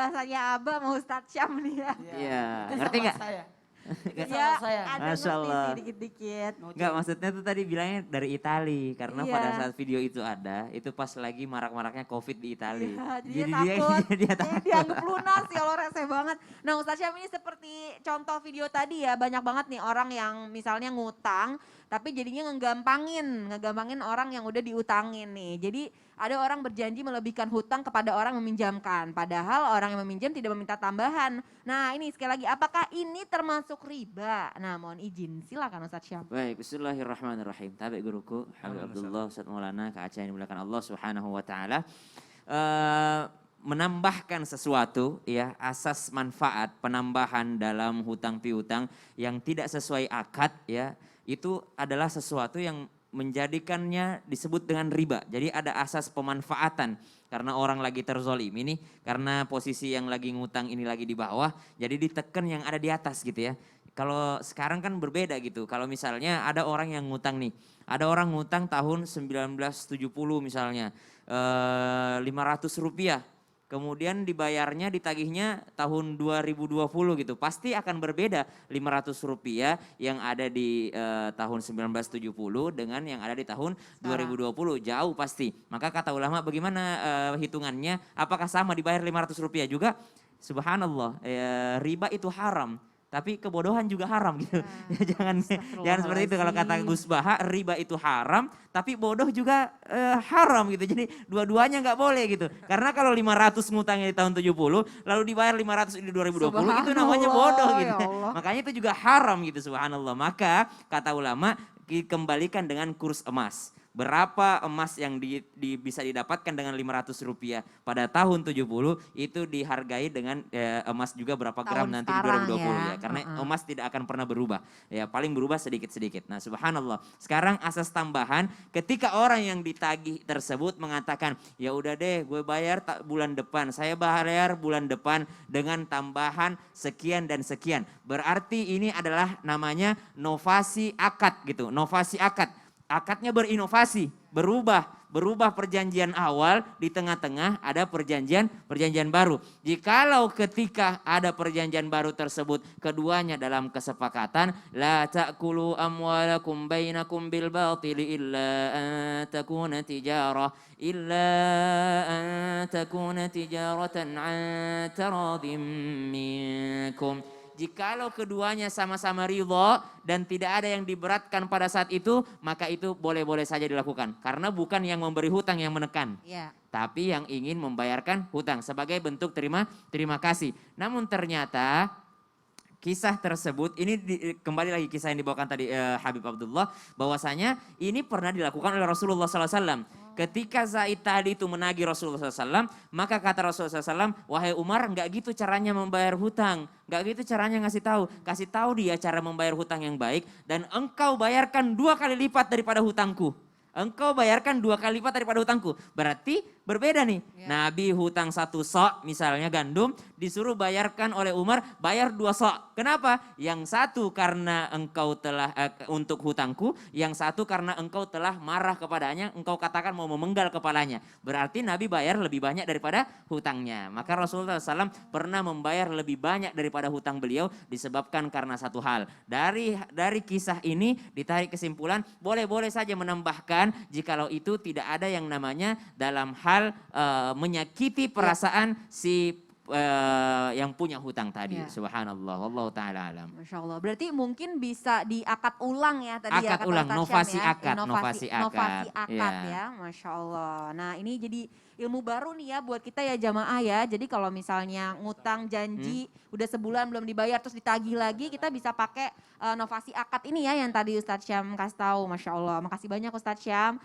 bahasanya Abah mau Ustadz Syam nih ya. Iya, ngerti nggak? Ya, saya. ada Masya ngerti Allah. sih dikit-dikit. Enggak, maksudnya tuh tadi bilangnya dari Itali. Karena Iya. pada saat video itu ada, itu pas lagi marak-maraknya COVID di Itali. Iya, jadi Jadi dia takut. dia Dia takut. dianggap lunas ya Allah, rese banget. Nah Ustadz Syam ini seperti contoh video tadi ya, banyak banget nih orang yang misalnya ngutang, tapi jadinya ngegampangin orang yang udah diutangin nih. Jadi ada orang berjanji melebihkan hutang kepada orang meminjamkan, padahal orang yang meminjam tidak meminta tambahan. Nah ini sekali lagi, apakah ini termasuk riba? Nah mohon izin, silakan Ustadz Syam. Baik, bismillahirrahmanirrahim. Tabi guruku, Habib Abdullah, Ustadz Maulana, Kak Aceh yang dimuliakan Allah Subhanahu wa taala. Menambahkan sesuatu ya, asas manfaat penambahan dalam hutang piutang yang tidak sesuai akad ya, itu adalah sesuatu yang menjadikannya disebut dengan riba. Jadi ada asas pemanfaatan karena orang lagi terzolim ini, karena posisi yang lagi ngutang ini lagi di bawah, jadi diteken yang ada di atas gitu ya. Kalau sekarang kan berbeda gitu, kalau misalnya ada orang yang ngutang nih, ada orang ngutang tahun 1970 misalnya, 500 rupiah. Kemudian dibayarnya, ditagihnya tahun 2020 gitu. Pasti akan berbeda 500 rupiah yang ada di tahun 1970 dengan yang ada di tahun 2020. Jauh pasti. Maka kata ulama bagaimana hitungannya? Apakah sama dibayar 500 rupiah juga? Subhanallah, riba itu haram. Tapi kebodohan juga haram gitu. Jangan seperti itu, kalau kata Gus Baha, riba itu haram, tapi bodoh juga haram gitu. Jadi dua-duanya nggak boleh gitu. Karena kalau 500 ngutangnya di tahun 70, lalu dibayar 500 di 2020, itu namanya bodoh gitu. Ya, makanya itu juga haram gitu, subhanallah. Maka kata ulama, dikembalikan dengan kurs emas. Berapa emas yang bisa didapatkan dengan 500 rupiah pada tahun 70 itu dihargai dengan emas juga berapa gram nanti di 2020 ya. Karena emas tidak akan pernah berubah. Ya paling berubah sedikit-sedikit. Nah subhanallah. Sekarang asas tambahan ketika orang yang ditagih tersebut mengatakan ya udah deh gue bayar bulan depan. Saya bayar bulan depan dengan tambahan sekian dan sekian. Berarti ini adalah namanya novasi akad gitu. Novasi akad. Akadnya berinovasi, berubah perjanjian awal, di tengah-tengah ada perjanjian baru. Jikalau ketika ada perjanjian baru tersebut keduanya dalam kesepakatan, la ta'kulu amwalakum bainakum bil batili illa an takuna tijaratan an taradim minkum. Jikalau keduanya sama-sama ridho dan tidak ada yang diberatkan pada saat itu, maka itu boleh-boleh saja dilakukan. Karena bukan yang memberi hutang yang menekan, tapi yang ingin membayarkan hutang sebagai bentuk terima kasih. Namun ternyata kisah tersebut, ini kembali lagi kisah yang dibawakan tadi Habib Abdullah, bahwasanya ini pernah dilakukan oleh Rasulullah SAW. Ketika Zaid tadi itu menagih Rasulullah SAW, maka kata Rasulullah SAW, wahai Umar, nggak gitu caranya membayar hutang, nggak gitu caranya kasih tahu dia cara membayar hutang yang baik, dan engkau bayarkan 2 kali lipat daripada hutangku. Engkau bayarkan 2 kali lipat daripada hutangku. Berarti berbeda nih. Nabi hutang 1 sok misalnya gandum, disuruh bayarkan oleh Umar bayar 2 sok. Kenapa? Yang satu karena engkau telah untuk hutangku, yang satu karena engkau telah marah kepadanya, engkau katakan mau memenggal kepalanya. Berarti Nabi bayar lebih banyak daripada hutangnya. Maka Rasulullah SAW pernah membayar lebih banyak daripada hutang beliau disebabkan karena satu hal. Dari kisah ini ditarik kesimpulan, boleh-boleh saja menambahkan jikalau itu tidak ada yang namanya dalam hal menyakiti perasaan si yang punya hutang tadi. Subhanallah, wallahu taala alam. Masya Allah, berarti mungkin bisa diakad ulang ya tadi akad ulang, novasi akad. Novasi akad ya, Masya Allah. Nah ini jadi ilmu baru nih ya buat kita ya jamaah ya. Jadi kalau misalnya ngutang janji udah sebulan belum dibayar terus ditagih lagi, kita bisa pakai novasi akad ini ya yang tadi Ustadz Syam kasih tahu. Masya Allah, makasih banyak Ustadz Syam.